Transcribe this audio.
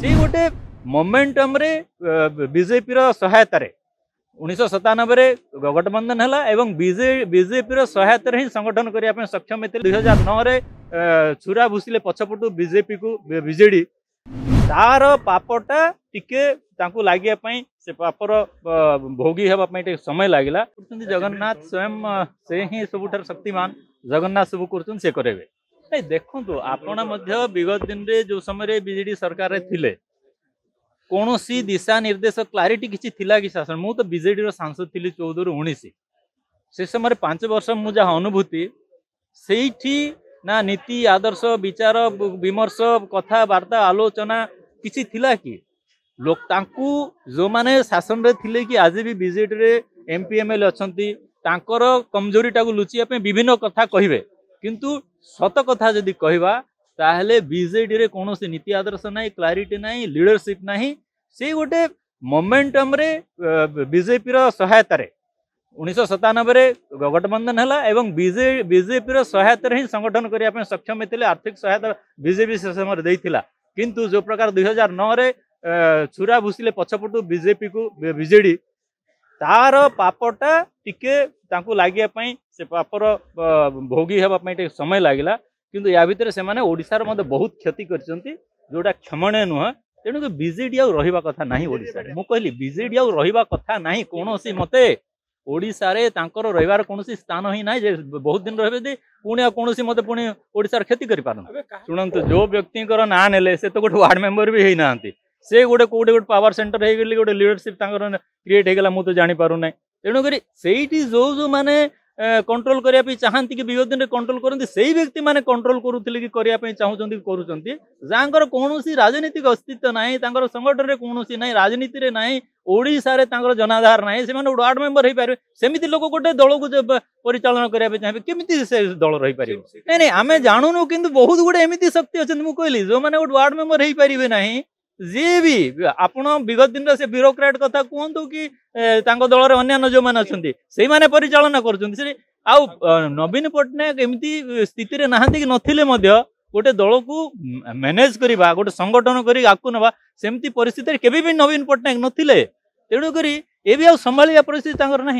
से गोटे मोमेंटम रे बीजेपी सहायतार 1997 गठबंधन है बीजेपी सहायतार ही संगठन करने सक्षम होते 2009 छुरा भूसिले पछपटू बीजेपी को बीजेडी तार पापटा टिके लगे से पापर भोगी होगापी समय लगला जगन्नाथ स्वयं से ही सबुठार शक्तिमान जगन्नाथ सब कर करेंगे देखु आपण विगत दिन में जो समय बीजेडी सरकार थिले कौन सी दिशा निर्देश क्लारिटी किसी थिला कि शासन मु तो बीजेडी सांसद थी 14 ରୁ 19 से समय 5 वर्ष मुझे अनुभूति से ना नीति आदर्श विचार विमर्श कथबार्ता आलोचना किसी थिला कि लोक तांकू जो माने शासन रे थिले कि आज भी बीजेडी रे एमपी एमएलए अछंती तांकर कमजोरी टाकू लुचिया पे विभिन्न कथा कहिबे किंतु सत कथा जदि कहबा ताहले बीजेडी रे कौन सी नीति आदर्श नहीं क्लारिटी नहीं लीडरशिप नहीं से गोटे मोमेंटम रे बीजेपी सहायतार 1997 गठबंधन है बीजेपी सहायतार ही संगठन करने सक्षम होते आर्थिक सहायता बीजेपी से समय देइथिला किंतु जो प्रकार 2009 छुरा भूसिले पछपटू बीजेपी को बीजेडी तार पापटा टिके लगे से पापर भोगी होगापी समय लगला किंतु या भितर से माने ओडिशार मध्य बहुत क्षति करछंती जोटा क्षमणीय नुह तेणुक बीजेडी आउ रहिबा कथा नाही ओडिशा रे मु कहली बीजेडी आउ रहिबा कथा नाही कोनोसी मते ओडिशा रे तांकर रहिबार कोनोसी स्थान ही नाही जे बहुत दिन रहबे दे पुणी कोनोसी मते पुणी ओडिशार क्षति करि पारन सुनंतु जो व्यक्तिकर ना नेले से तो गोटे वार्ड मेंबर भी हेई नांती से गोटे कोटे गोटे पावर सेंटर हे गेली गोटे लीडरशिप तांकर क्रिएट हे गेला मु तो जानि पारु नै तेणु करी सेठी जो माने कंट्रोल करने चाहती कि विगत दिन कंट्रोल करते से व्यक्ति माने कंट्रोल करुले कि करने चाहूँगी कर कौन राजनीतिक अस्तित्व ना संगठन में कौन ना राजनीति रे ना ओडिशा रे जनाधार ना से वार्ड मेंबर हो पारे सेमती लोक गोटे दल को परिचालन करने चाहिए केमी से दल रही पारे नहीं आम जानूनु कि बहुत गुड़े एमती शक्ति अच्छे मुझे कहली जो मैंने गोटे वार्ड मेंबर हो पारे ना जी भी आपण विगत दिन से ब्यूरोक्रेट कथा कहतु कि दल अन्य जो मैंने अच्छा से मैंने परिचालना कर नवीन पट्टनायक एमती स्थित नहांती कि नथिले गोटे दल को मैनेज करवा गोटे संगठन कर आगू नवा सेमती परिस्थिति केबे भी नवीन पट्टनायक नथिले तेणुक ये भी संभालिया परिस्थिति ना।